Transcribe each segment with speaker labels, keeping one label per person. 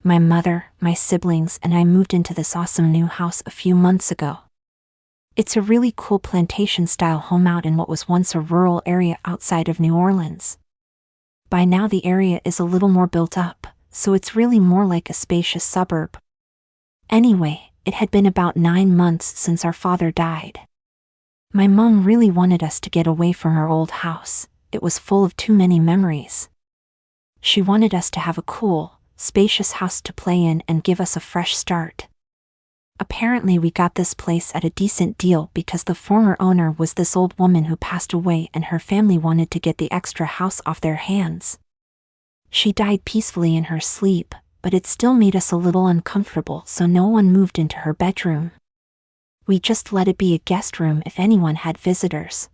Speaker 1: My mother, my siblings, and I moved into this awesome new house a few months ago. It's a really cool plantation-style home out in what was once a rural area outside of New Orleans. By now the area is a little more built up, so it's really more like a spacious suburb. Anyway, it had been about 9 months since our father died. My mom really wanted us to get away from our old house. It was full of too many memories. She wanted us to have a cool, spacious house to play in and give us a fresh start. Apparently we got this place at a decent deal because the former owner was this old woman who passed away and her family wanted to get the extra house off their hands. She died peacefully in her sleep, but it still made us a little uncomfortable, so no one moved into her bedroom. We just let it be a guest room if anyone had visitors.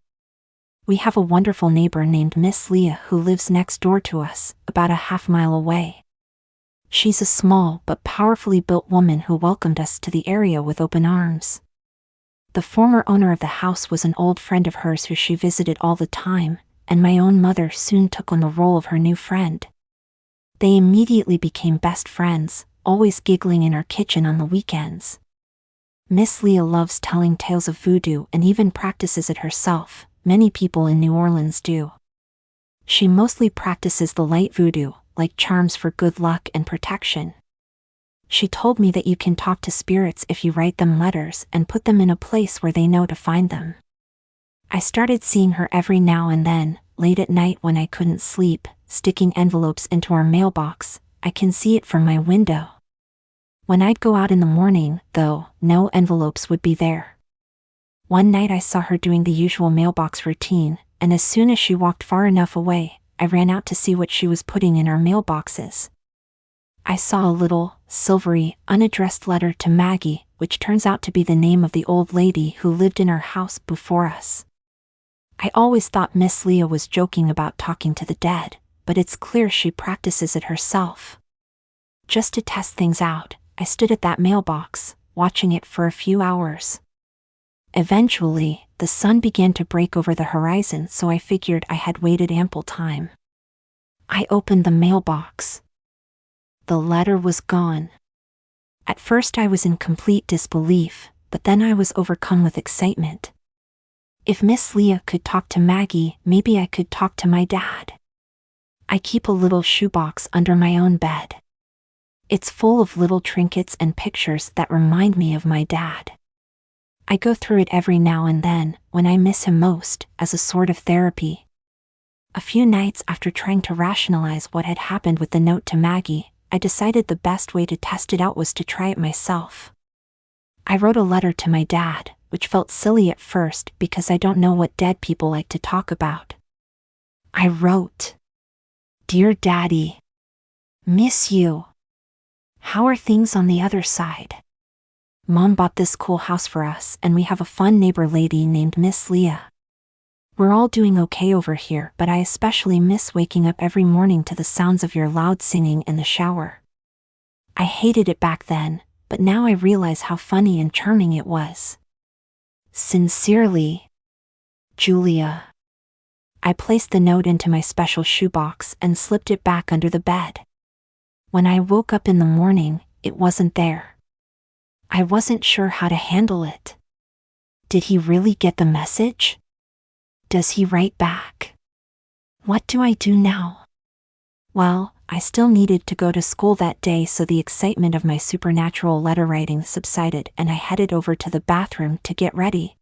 Speaker 1: We have a wonderful neighbor named Miss Leah who lives next door to us, about a half-mile away. She's a small but powerfully built woman who welcomed us to the area with open arms. The former owner of the house was an old friend of hers who she visited all the time, and my own mother soon took on the role of her new friend. They immediately became best friends, always giggling in our kitchen on the weekends. Miss Leah loves telling tales of voodoo and even practices it herself. Many people in New Orleans do. She mostly practices the light voodoo, like charms for good luck and protection. She told me that you can talk to spirits if you write them letters and put them in a place where they know to find them. I started seeing her every now and then, late at night when I couldn't sleep, sticking envelopes into our mailbox. I can see it from my window. When I'd go out in the morning, though, no envelopes would be there. One night I saw her doing the usual mailbox routine, and as soon as she walked far enough away, I ran out to see what she was putting in our mailboxes. I saw a little, silvery, unaddressed letter to Maggie, which turns out to be the name of the old lady who lived in our house before us. I always thought Miss Leah was joking about talking to the dead, but it's clear she practices it herself. Just to test things out, I stood at that mailbox, watching it for a few hours. Eventually, the sun began to break over the horizon, so I figured I had waited ample time. I opened the mailbox. The letter was gone. At first I was in complete disbelief, but then I was overcome with excitement. If Miss Leah could talk to Maggie, maybe I could talk to my dad. I keep a little shoebox under my own bed. It's full of little trinkets and pictures that remind me of my dad. I go through it every now and then, when I miss him most, as a sort of therapy. A few nights after trying to rationalize what had happened with the note to Maggie, I decided the best way to test it out was to try it myself. I wrote a letter to my dad, which felt silly at first because I don't know what dead people like to talk about. I wrote, "Dear Daddy, miss you. How are things on the other side? Mom bought this cool house for us and we have a fun neighbor lady named Miss Leah. We're all doing okay over here, but I especially miss waking up every morning to the sounds of your loud singing in the shower. I hated it back then, but now I realize how funny and charming it was. Sincerely, Julia." I placed the note into my special shoebox and slipped it back under the bed. When I woke up in the morning, it wasn't there. I wasn't sure how to handle it. Did he really get the message? Does he write back? What do I do now? Well, I still needed to go to school that day, so the excitement of my supernatural letter writing subsided and I headed over to the bathroom to get ready.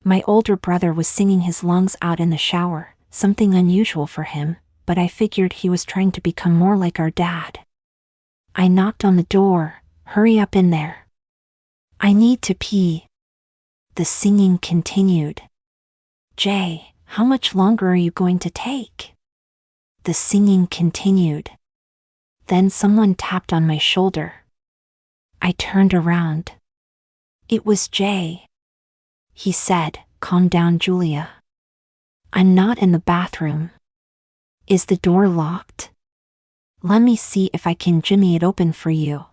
Speaker 1: My older brother was singing his lungs out in the shower, something unusual for him, but I figured he was trying to become more like our dad. I knocked on the door. "Hurry up in there. I need to pee." The singing continued. "Jay, how much longer are you going to take?" The singing continued. Then someone tapped on my shoulder. I turned around. It was Jay. He said, "Calm down, Julia. I'm not in the bathroom. Is the door locked? Let me see if I can jimmy it open for you."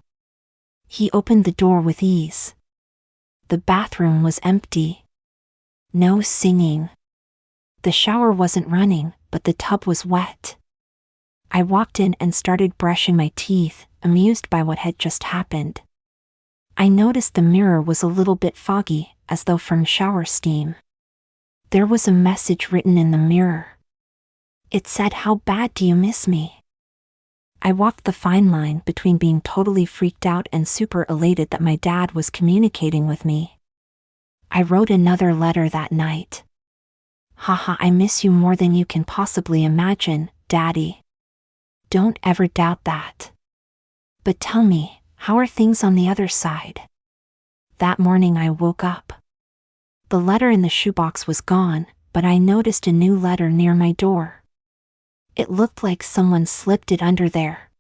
Speaker 1: He opened the door with ease. The bathroom was empty. No singing. The shower wasn't running, but the tub was wet. I walked in and started brushing my teeth, amused by what had just happened. I noticed the mirror was a little bit foggy, as though from shower steam. There was a message written in the mirror. It said, "How bad do you miss me?" I walked the fine line between being totally freaked out and super elated that my dad was communicating with me. I wrote another letter that night. "Haha, I miss you more than you can possibly imagine, Daddy. Don't ever doubt that. But tell me, how are things on the other side?" That morning I woke up. The letter in the shoebox was gone, but I noticed a new letter near my door. It looked like someone slipped it under there.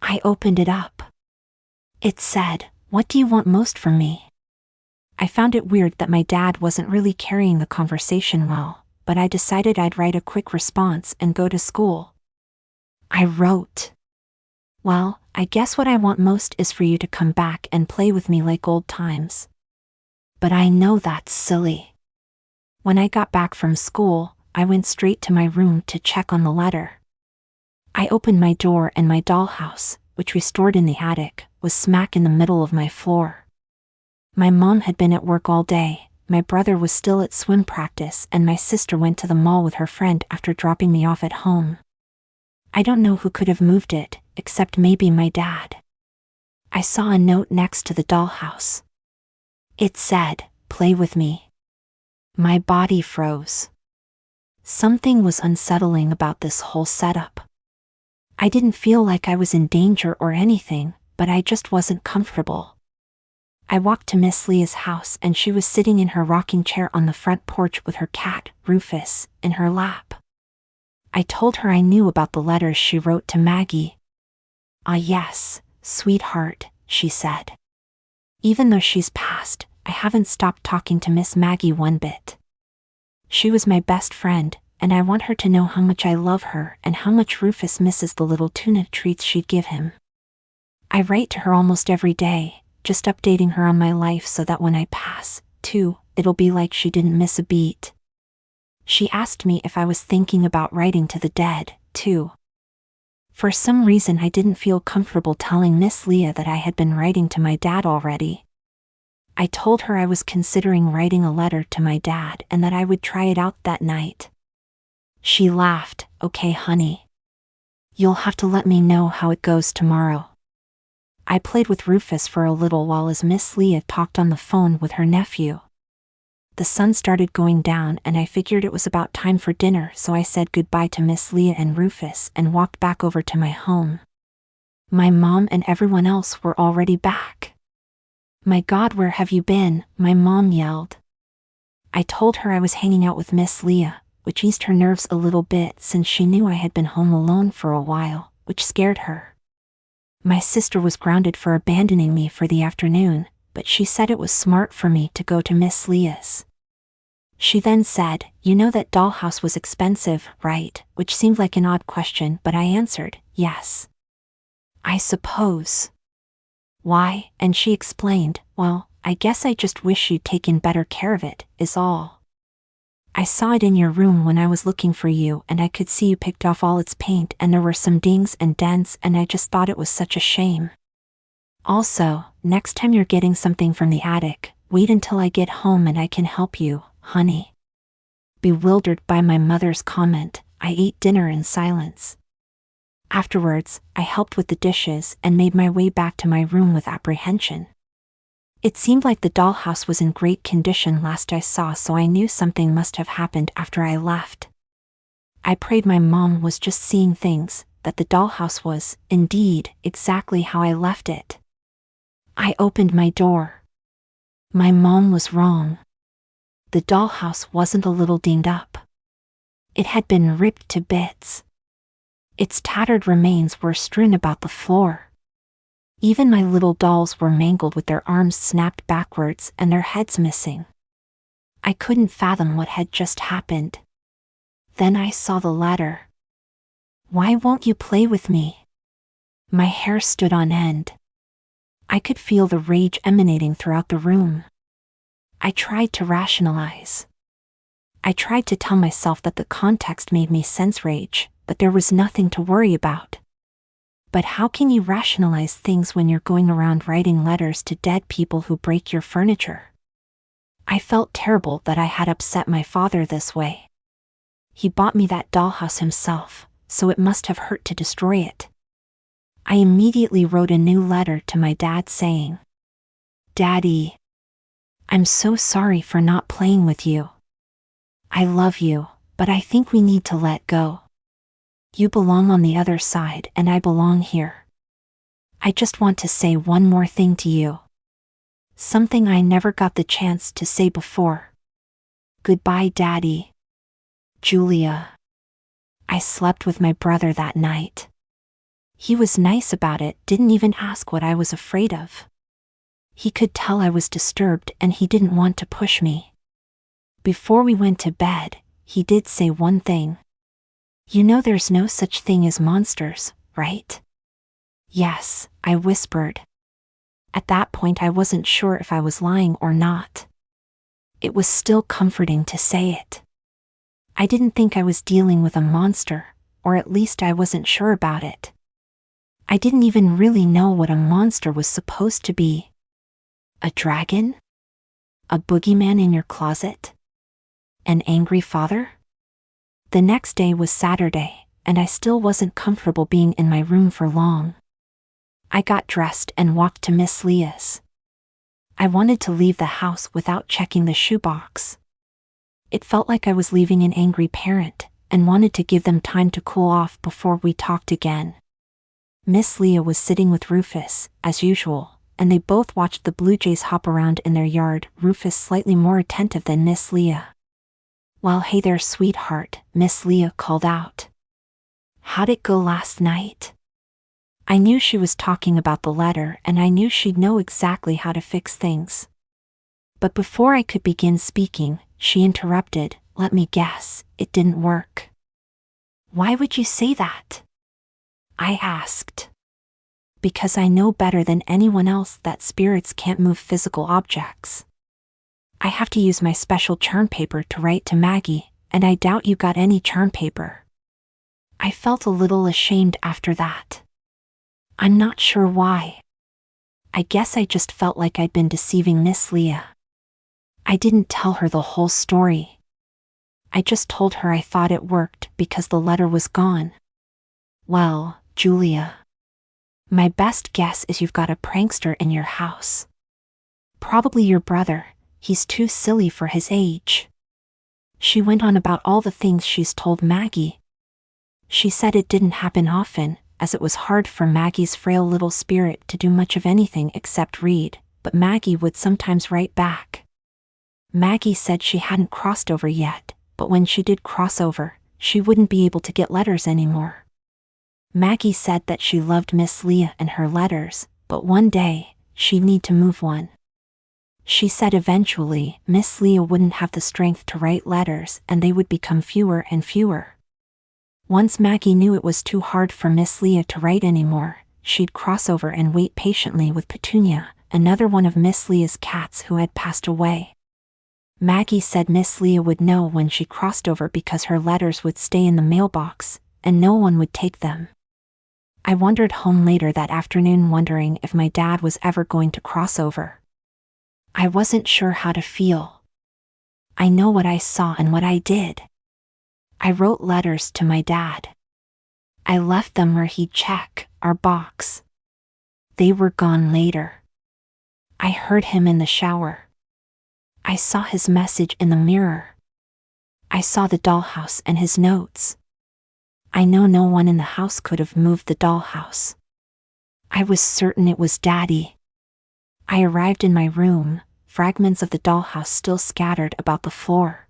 Speaker 1: I opened it up. It said, "What do you want most from me?" I found it weird that my dad wasn't really carrying the conversation well, but I decided I'd write a quick response and go to school. I wrote, "Well, I guess what I want most is for you to come back and play with me like old times. But I know that's silly." When I got back from school, I went straight to my room to check on the letter. I opened my door and my dollhouse, which we stored in the attic, was smack in the middle of my floor. My mom had been at work all day, my brother was still at swim practice, and my sister went to the mall with her friend after dropping me off at home. I don't know who could have moved it, except maybe my dad. I saw a note next to the dollhouse. It said, "Play with me." My body froze. Something was unsettling about this whole setup. I didn't feel like I was in danger or anything, but I just wasn't comfortable. I walked to Miss Leah's house and she was sitting in her rocking chair on the front porch with her cat, Rufus, in her lap. I told her I knew about the letters she wrote to Maggie. "Ah yes, sweetheart," she said. "Even though she's passed, I haven't stopped talking to Miss Maggie one bit. She was my best friend, and I want her to know how much I love her and how much Rufus misses the little tuna treats she'd give him. I write to her almost every day, just updating her on my life so that when I pass, too, it'll be like she didn't miss a beat." She asked me if I was thinking about writing to the dead, too. For some reason I didn't feel comfortable telling Miss Leah that I had been writing to my dad already. I told her I was considering writing a letter to my dad and that I would try it out that night. She laughed, "Okay, honey. You'll have to let me know how it goes tomorrow." I played with Rufus for a little while as Miss Leah talked on the phone with her nephew. The sun started going down and I figured it was about time for dinner, so I said goodbye to Miss Leah and Rufus and walked back over to my home. My mom and everyone else were already back. "My God, where have you been?" my mom yelled. I told her I was hanging out with Miss Leah, which eased her nerves a little bit since she knew I had been home alone for a while, which scared her. My sister was grounded for abandoning me for the afternoon, but she said it was smart for me to go to Miss Leah's. She then said, "You know that dollhouse was expensive, right?" Which seemed like an odd question, but I answered, "Yes. I suppose." "Why?" And she explained, "Well, I guess I just wish you'd taken better care of it, is all. I saw it in your room when I was looking for you and I could see you picked off all its paint and there were some dings and dents and I just thought it was such a shame. Also, next time you're getting something from the attic, wait until I get home and I can help you, honey." Bewildered by my mother's comment, I ate dinner in silence. Afterwards, I helped with the dishes and made my way back to my room with apprehension. It seemed like the dollhouse was in great condition last I saw, so I knew something must have happened after I left. I prayed my mom was just seeing things, that the dollhouse was, indeed, exactly how I left it. I opened my door. My mom was wrong. The dollhouse wasn't a little dinged up. It had been ripped to bits. Its tattered remains were strewn about the floor. Even my little dolls were mangled with their arms snapped backwards and their heads missing. I couldn't fathom what had just happened. Then I saw the letter. "Why won't you play with me?" My hair stood on end. I could feel the rage emanating throughout the room. I tried to rationalize. I tried to tell myself that the context made me sense rage, but there was nothing to worry about. But how can you rationalize things when you're going around writing letters to dead people who break your furniture? I felt terrible that I had upset my father this way. He bought me that dollhouse himself, so it must have hurt to destroy it. I immediately wrote a new letter to my dad saying, "Daddy, I'm so sorry for not playing with you. I love you, but I think we need to let go. You belong on the other side and I belong here. I just want to say one more thing to you. Something I never got the chance to say before. Goodbye, Daddy. Julia." I slept with my brother that night. He was nice about it, didn't even ask what I was afraid of. He could tell I was disturbed and he didn't want to push me. Before we went to bed, he did say one thing. "You know there's no such thing as monsters, right?" "Yes," I whispered. At that point I wasn't sure if I was lying or not. It was still comforting to say it. I didn't think I was dealing with a monster, or at least I wasn't sure about it. I didn't even really know what a monster was supposed to be. A dragon? A boogeyman in your closet? An angry father? The next day was Saturday, and I still wasn't comfortable being in my room for long. I got dressed and walked to Miss Leah's. I wanted to leave the house without checking the shoebox. It felt like I was leaving an angry parent, and wanted to give them time to cool off before we talked again. Miss Leah was sitting with Rufus, as usual, and they both watched the blue jays hop around in their yard, Rufus slightly more attentive than Miss Leah. "Well, hey there, sweetheart," Miss Leah called out. "How'd it go last night?" I knew she was talking about the letter and I knew she'd know exactly how to fix things. But before I could begin speaking, she interrupted, "Let me guess, it didn't work." "Why would you say that?" I asked. "Because I know better than anyone else that spirits can't move physical objects. I have to use my special charm paper to write to Maggie, and I doubt you got any charm paper." I felt a little ashamed after that. I'm not sure why. I guess I just felt like I'd been deceiving Miss Leah. I didn't tell her the whole story. I just told her I thought it worked because the letter was gone. "Well, Julia, my best guess is you've got a prankster in your house. Probably your brother, he's too silly for his age." She went on about all the things she's told Maggie. She said it didn't happen often, as it was hard for Maggie's frail little spirit to do much of anything except read, but Maggie would sometimes write back. Maggie said she hadn't crossed over yet, but when she did cross over, she wouldn't be able to get letters anymore. Maggie said that she loved Miss Leah and her letters, but one day, she'd need to move one. She said eventually, Miss Leah wouldn't have the strength to write letters and they would become fewer and fewer. Once Maggie knew it was too hard for Miss Leah to write anymore, she'd cross over and wait patiently with Petunia, another one of Miss Leah's cats who had passed away. Maggie said Miss Leah would know when she crossed over because her letters would stay in the mailbox, and no one would take them. I wandered home later that afternoon wondering if my dad was ever going to cross over. I wasn't sure how to feel. I know what I saw and what I did. I wrote letters to my dad. I left them where he'd check our box. They were gone later. I heard him in the shower. I saw his message in the mirror. I saw the dollhouse and his notes. I know no one in the house could have moved the dollhouse. I was certain it was Daddy. I arrived in my room, fragments of the dollhouse still scattered about the floor.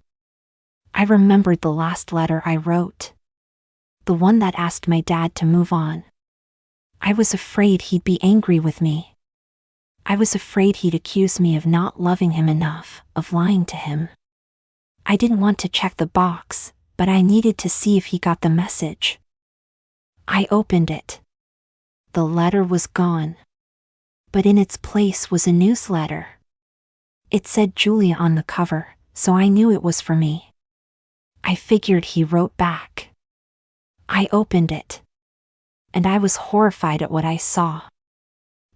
Speaker 1: I remembered the last letter I wrote. The one that asked my dad to move on. I was afraid he'd be angry with me. I was afraid he'd accuse me of not loving him enough, of lying to him. I didn't want to check the box, but I needed to see if he got the message. I opened it. The letter was gone. But in its place was a newsletter. It said Julia on the cover, so I knew it was for me. I figured he wrote back. I opened it. and I was horrified at what I saw.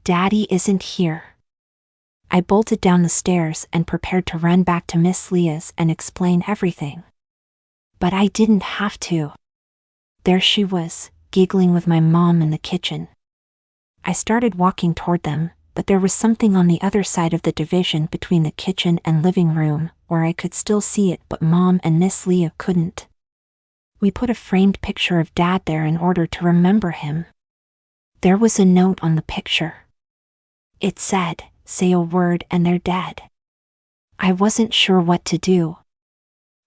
Speaker 1: Daddy isn't here. I bolted down the stairs and prepared to run back to Miss Leah's and explain everything. But I didn't have to. There she was, giggling with my mom in the kitchen. I started walking toward them, but there was something on the other side of the division between the kitchen and living room, where I could still see it but Mom and Miss Leah couldn't. We put a framed picture of Dad there in order to remember him. There was a note on the picture. It said, "Say a word and they're dead." I wasn't sure what to do.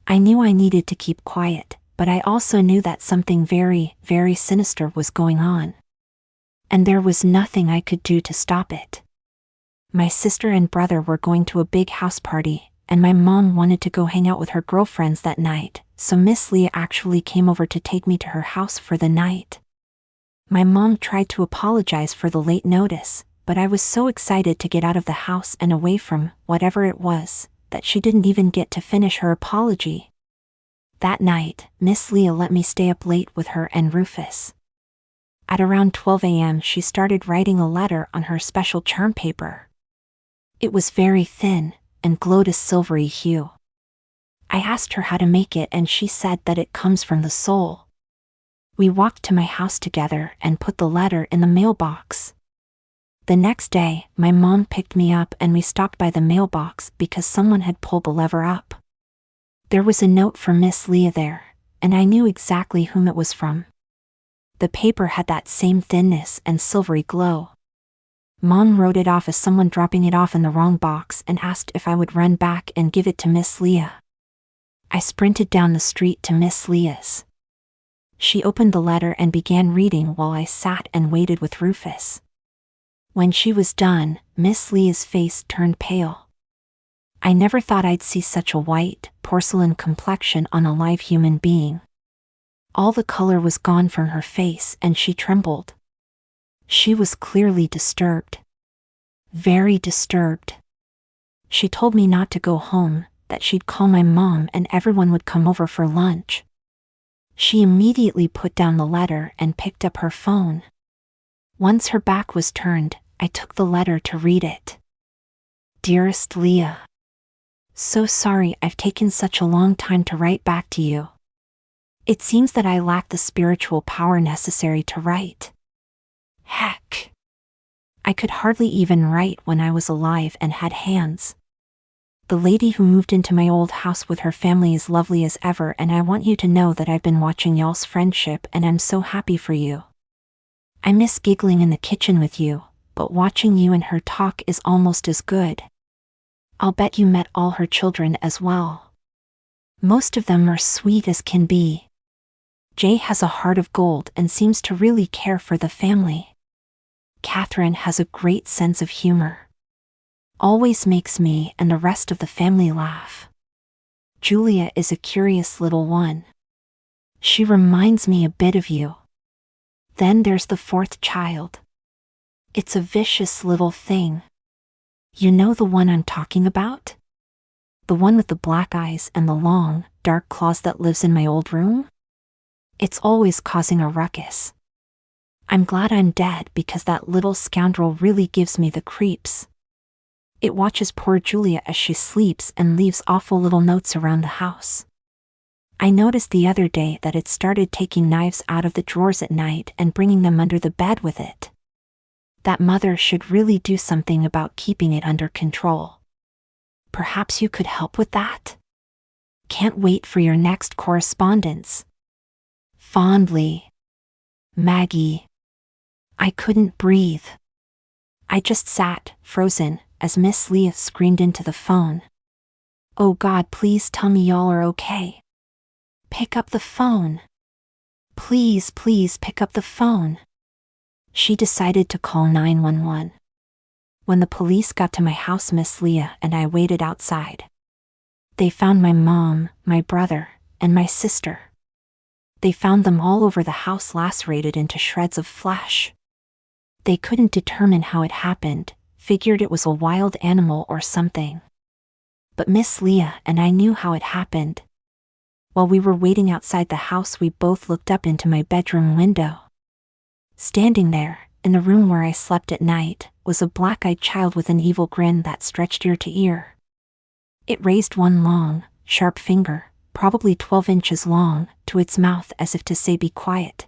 Speaker 1: I knew I needed to keep quiet, but I also knew that something very, very sinister was going on. And there was nothing I could do to stop it. My sister and brother were going to a big house party, and my mom wanted to go hang out with her girlfriends that night, so Miss Leah actually came over to take me to her house for the night. My mom tried to apologize for the late notice, but I was so excited to get out of the house and away from whatever it was, that she didn't even get to finish her apology. That night, Miss Leah let me stay up late with her and Rufus. At around 12 a.m. she started writing a letter on her special charm paper. It was very thin, and glowed a silvery hue. I asked her how to make it and she said that it comes from the soul. We walked to my house together and put the letter in the mailbox. The next day, my mom picked me up and we stopped by the mailbox because someone had pulled the lever up. There was a note from Miss Leah there, and I knew exactly whom it was from. The paper had that same thinness and silvery glow. Mom wrote it off as someone dropping it off in the wrong box and asked if I would run back and give it to Miss Leah. I sprinted down the street to Miss Leah's. She opened the letter and began reading while I sat and waited with Rufus. When she was done, Miss Leah's face turned pale. I never thought I'd see such a white, porcelain complexion on a live human being. All the color was gone from her face and she trembled. She was clearly disturbed. Very disturbed. She told me not to go home, that she'd call my mom and everyone would come over for lunch. She immediately put down the letter and picked up her phone. Once her back was turned, I took the letter to read it. Dearest Leah, so sorry I've taken such a long time to write back to you. It seems that I lack the spiritual power necessary to write. Heck. I could hardly even write when I was alive and had hands. The lady who moved into my old house with her family is lovely as ever, and I want you to know that I've been watching y'all's friendship and I'm so happy for you. I miss giggling in the kitchen with you, but watching you and her talk is almost as good. I'll bet you met all her children as well. Most of them are sweet as can be. Jay has a heart of gold and seems to really care for the family. Catherine has a great sense of humor. Always makes me and the rest of the family laugh. Julia is a curious little one. She reminds me a bit of you. Then there's the fourth child. It's a vicious little thing. You know the one I'm talking about? The one with the black eyes and the long, dark claws that lives in my old room? It's always causing a ruckus. I'm glad I'm dead because that little scoundrel really gives me the creeps. It watches poor Julia as she sleeps and leaves awful little notes around the house. I noticed the other day that it started taking knives out of the drawers at night and bringing them under the bed with it. That mother should really do something about keeping it under control. Perhaps you could help with that? Can't wait for your next correspondence. Fondly, Maggie. I couldn't breathe. I just sat, frozen, as Miss Leah screamed into the phone. Oh God, please tell me y'all are okay. Pick up the phone. Please, please pick up the phone. She decided to call 911. When the police got to my house, Miss Leah and I waited outside. They found my mom, my brother, and my sister. They found them all over the house, lacerated into shreds of flesh. They couldn't determine how it happened, figured it was a wild animal or something. But Miss Leah and I knew how it happened. While we were waiting outside the house, we both looked up into my bedroom window. Standing there, in the room where I slept at night, was a black-eyed child with an evil grin that stretched ear to ear. It raised one long, sharp finger, probably 12 inches long, to its mouth as if to say, "Be quiet."